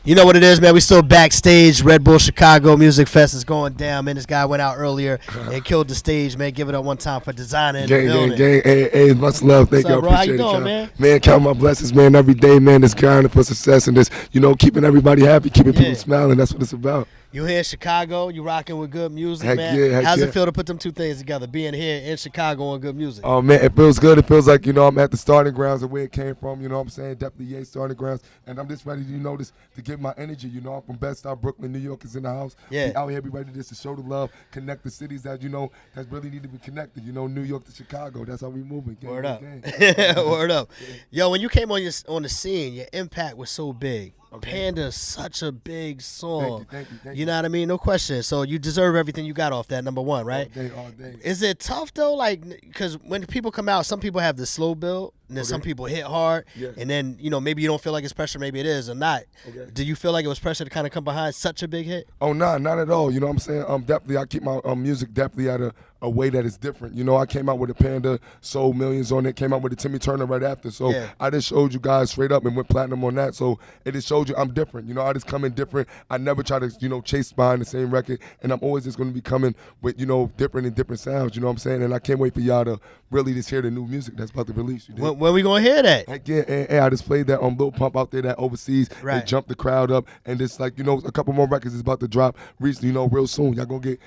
You know what it is, man. We still backstage. Red Bull Chicago Music Fest is going down, man. This guy went out earlier and killed the stage, man. Give it up one time for Desiigner in the building. Gang. Hey, much love. Thank you. Bro? How Appreciate you doing, it, man? Man, count my blessings, man. Every day, man. This grinding for success and this, keeping everybody happy, keeping people smiling. That's what it's about. You here in Chicago, you rocking with good music, Heck man. yeah, How's it feel to put them two things together, being here in Chicago on good music? Oh, man, it feels good. It feels like, I'm at the starting grounds of where it came from, you know what I'm saying? Definitely starting grounds. And I'm just ready, to give my energy, I'm from Bed-Stuy, Brooklyn, New York is in the house. Yeah. We out here, be ready just to show the love, connect the cities that, that really need to be connected, New York to Chicago. That's how we moving. Word up. Word up. Yo, when you came on the scene, your impact was so big. Okay. Panda's such a big song. Thank you. You know what I mean? No question. So you deserve everything you got off that, number one, right? All day. Is it tough, though? Like, because when people come out, some people have the slow build, and then some people hit hard, and then, maybe you don't feel like it's pressure, maybe it is or not. Okay. Do you feel like it was pressure to kind of come behind such a big hit? Oh, nah, not at all. You know what I'm saying? Definitely, I keep my music definitely at a way that is different. I came out with a Panda, sold millions on it, came out with a Timmy Turner right after. So I just showed you guys straight up and went platinum on that. So it just showed you I'm different. I just come in different. I never try to, chase behind the same record. And I'm always just going to be coming with, different sounds. You know what I'm saying? And I can't wait for y'all to really just hear the new music that's about to release. When we going to hear that? Heck yeah. And I just played that Lil Pump out there, that overseas. Right. It jumped the crowd up. And just like, a couple more records is about to drop recently, real soon. Y'all gonna get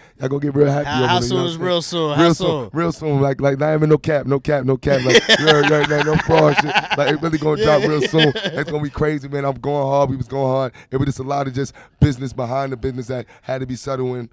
real happy. How soon is real soon? Real soon, like not even no cap, like no fraud shit. Like it really gonna drop real soon. It's gonna be crazy, man. I'm going hard. We was going hard. It was just a lot of just business behind the business that had to be settled in.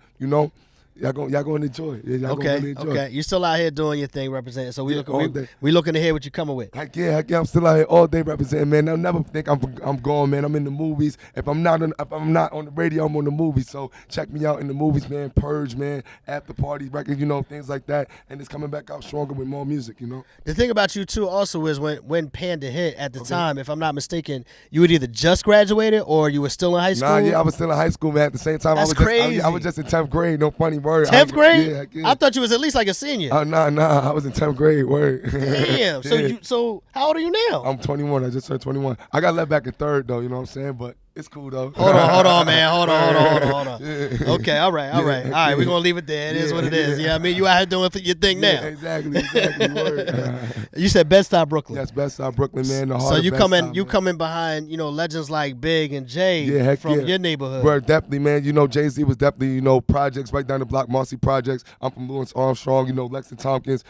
Y'all gonna enjoy. Yeah, y'all gonna really enjoy. Okay. You're still out here doing your thing, representing. So we looking to hear what you're coming with. Heck yeah. I'm still out here all day representing, man. I'll never think I'm gone, man. I'm in the movies. If I'm not on the radio, I'm on the movies. So check me out in the movies, man. Purge, man. After party records, things like that. And it's coming back out stronger with more music, The thing about you too also is when Panda hit at the time, if I'm not mistaken, you had either just graduated or you were still in high school. Nah, yeah, I was still in high school, man. At the same time, That's crazy. I was just in 10th grade. No funny word. 10th grade? Yeah. I thought you was at least like a senior. Oh, nah. I was in 10th grade. Word. Damn. So how old are you now? I'm 21. I just turned 21. I got let back in third, though. You know what I'm saying? But it's cool, though. Hold on, man. Hold on. Yeah. Okay, all right. All right, we're going to leave it there. It is what it is. You know what I mean? You out here doing your thing now. Exactly. Word. You said Bed-Stuy, Brooklyn. Yes, Bed-Stuy, Brooklyn, man. The heart so of you Bed-Stuy, coming behind, legends like Big and Jay from your neighborhood. Word, definitely, man. Jay-Z was definitely, projects right down the block, Marcy Projects. I'm from Lawrence Armstrong, Lexington Tompkins,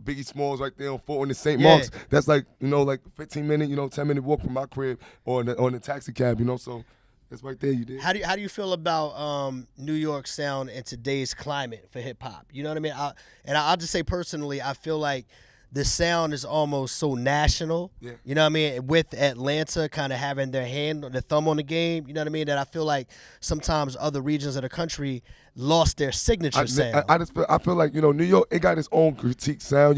Biggie Smalls right there on Fulton and St. Mark's. That's like, like 15-minute, 10-minute walk from my crib or on the taxi cab, so that's right there you did. How do you feel about New York sound in today's climate for hip hop? You know what I mean? I'll just say personally, I feel like the sound is almost so national. Yeah. You know what I mean? With Atlanta kind of having their thumb on the game, you know what I mean? That I feel like sometimes other regions of the country lost their signature sound. I feel like, New York, it got its own critique sound,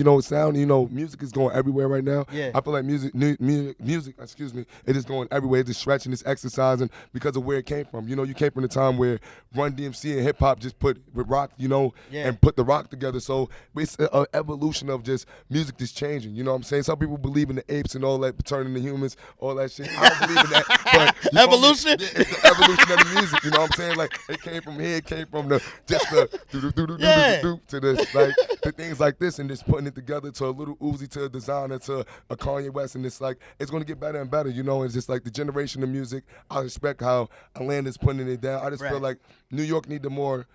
music is going everywhere right now. Yeah. I feel like music, it is going everywhere. It's just stretching, it's exercising because of where it came from. You came from the time where Run DMC and hip hop just put with rock, and put the rock together. So it's an evolution of just music just changing. You know what I'm saying? Some people believe in the apes and all that, turning to humans, all that shit. I don't believe in that. But evolution? It's the evolution of the music. You know what I'm saying? Like it came from here, it came from to the things like this, and just putting it together to a little Uzi, to a Desiigner, to a Kanye West, and it's like it's gonna get better and better, It's just like the generation of music. I respect how Atlanta's putting it down. I just feel like New York need to more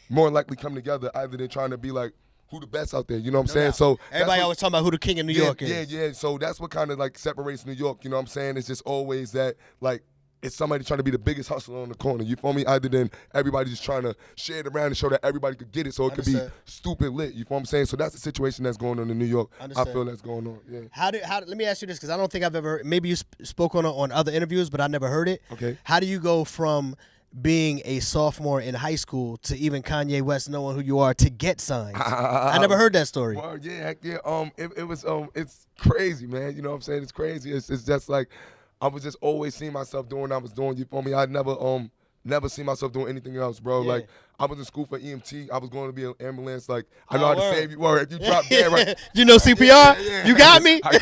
likely come together, either than trying to be like who the best out there. You know what I'm saying? So everybody always talking about who the king of New York is. Yeah. So that's what kind of like separates New York. You know what I'm saying? It's just always that like. It's somebody trying to be the biggest hustler on the corner. You feel me? Either than everybody just trying to share it around and show that everybody could get it, so it could be stupid lit. You feel what I'm saying? So that's the situation that's going on in New York. I feel that's going on. Yeah. How? Let me ask you this, because I don't think I've ever. Maybe you spoke on other interviews, but I never heard it. Okay. How do you go from being a sophomore in high school to even Kanye West knowing who you are to get signed? I never heard that story. Well, yeah. It was it's crazy, man. You know what I'm saying? It's crazy. It's just like. I was just always seeing myself doing what I was doing. You feel me? I never never seen myself doing anything else, bro. Yeah. Like, I was in school for EMT. I was going to be an ambulance. Like, I know how to save you. Word. If you drop dead, right? You know CPR? Yeah. You got me? I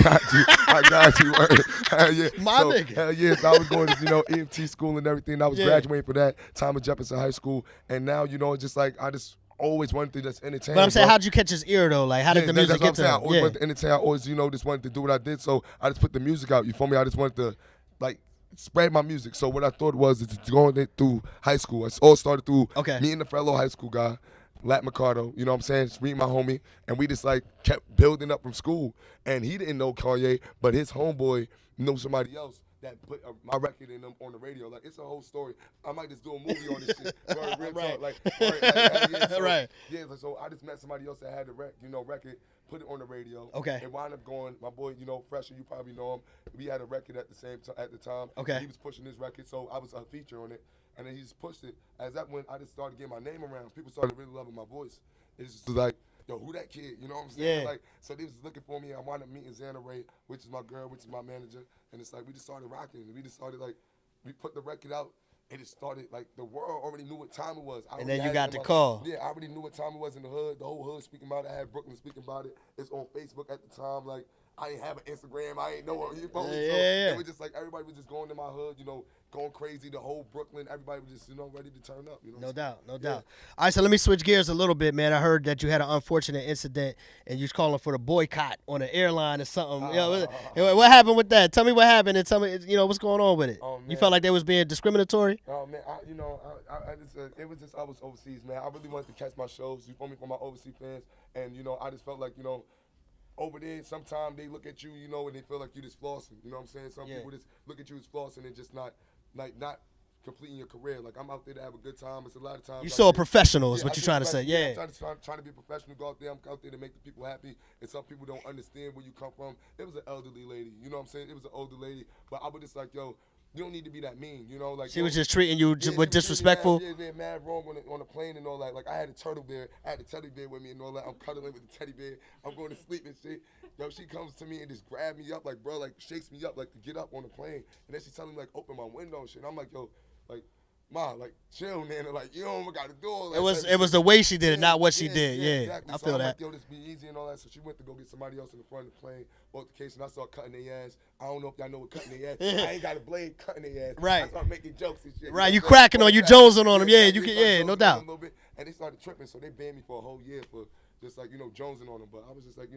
got you. Word. Hell yeah. My nigga. Hell yeah. So I was going to, EMT school and everything. I was graduating for that. Thomas Jefferson High School. And now, it's just like, I just always wanted to just entertain. But I'm saying, how'd you catch his ear, though? Like, how did the music get to him? I always wanted to entertain. I always, just wanted to do what I did. So I just put the music out. You feel me? I just wanted to, like, spread my music. So what I thought was going through high school. It all started through me and the fellow high school guy, Lat Mercado, you know what I'm saying? Just meet my homie. And we just like kept building up from school. And he didn't know Kanye, but his homeboy knew somebody else that put my record in them on the radio. Like, it's a whole story. I might just do a movie on this shit. Real talk. Like, right. Yeah, so I just met somebody else that had the record, put it on the radio. Okay. It wound up going, my boy, Fresher, you probably know him. We had a record at the time. Okay. He was pushing his record, so I was a feature on it. And then he just pushed it. As that went, I just started getting my name around. People started really loving my voice. It's just like, yo, who that kid? You know what I'm saying? Yeah. Like, so they was looking for me. I wound up meeting Xana Ray, which is my girl, which is my manager. And it's like, we just started rocking. We just started, like, we put the record out. And it started, like, the world already knew what time it was. And then you got the call. Yeah, I already knew what time it was in the hood. The whole hood speaking about it. I had Brooklyn speaking about it. It's on Facebook at the time. Like, I ain't have an Instagram. I ain't know what you know. Yeah. It was just like everybody was just going to my hood, going crazy. The whole Brooklyn, everybody was just, ready to turn up. No doubt. All right, so let me switch gears a little bit, man. I heard that you had an unfortunate incident and you was calling for the boycott on an airline or something. What happened with that? Tell me what happened and tell me, what's going on with it. You felt like they was being discriminatory? Oh man, it was just I was overseas, man. I really wanted to catch my shows. You feel me, for my overseas fans, and I just felt like over there, sometimes they look at you, and they feel like you just flossing. You know what I'm saying? Some people just look at you as flossing and just not completing your career. Like, I'm out there to have a good time. It's a lot of times. You so professional is what you're trying to say. Yeah. I'm trying to be a professional. Go out there. I'm out there to make the people happy. And some people don't understand where you come from. It was an elderly lady. You know what I'm saying? It was an older lady. But I was just like, yo, you don't need to be that mean, like she was just treating you with disrespectful. Yeah, mad wrong on the plane and all that. Like, I had a turtle bear, I had a teddy bear with me and all that. I'm cuddling with the teddy bear. I'm going to sleep and shit. Yo, she comes to me and just grabs me up, like, bro, like, shakes me up, like, to get up on the plane. And then she telling me, like, open my window and shit. And I'm like, yo, like, Ma, like, chill, man. Like, you don't got to do all that. It was the way she did it, not what she did. Yeah, exactly. I feel that. Like, yo, this be easy and all that. So she went to go get somebody else in the front of the plane. Altercation. I started cutting their ass. I don't know if y'all know what cutting their ass. I ain't got a blade cutting their ass. Right. I started making jokes and shit. Right. You cracking on, you jonesing on them. Yeah, you can. Yeah, no doubt. And they started tripping, so they banned me for a whole year for just like jonesing on them. But I was just like,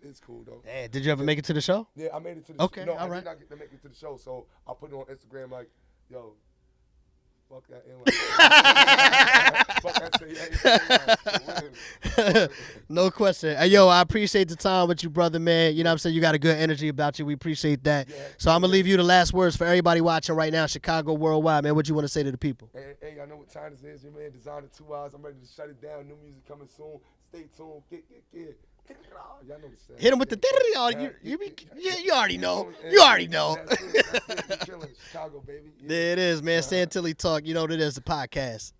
it's cool though. Hey, did you ever make it to the show? Yeah, I made it to the show. Okay, all right. I did not get to make it to the show, so I put it on Instagram like, yo, fuck that airline. No question. Hey, yo, I appreciate the time with you, brother, man. You know what I'm saying? You got a good energy about you. We appreciate that. Yeah, so I'm going to leave you the last words for everybody watching right now, Chicago, worldwide, man. What you want to say to the people? Hey, I know what time this is. Your man Desiigner 2 hours. I'm ready to shut it down. New music coming soon. Stay tuned. Get. Y'all know the hit him with the you already know. You already know. That's it. Chicago, baby. Yeah. There it is, man. Santilly Talk. You know what it is, the podcast.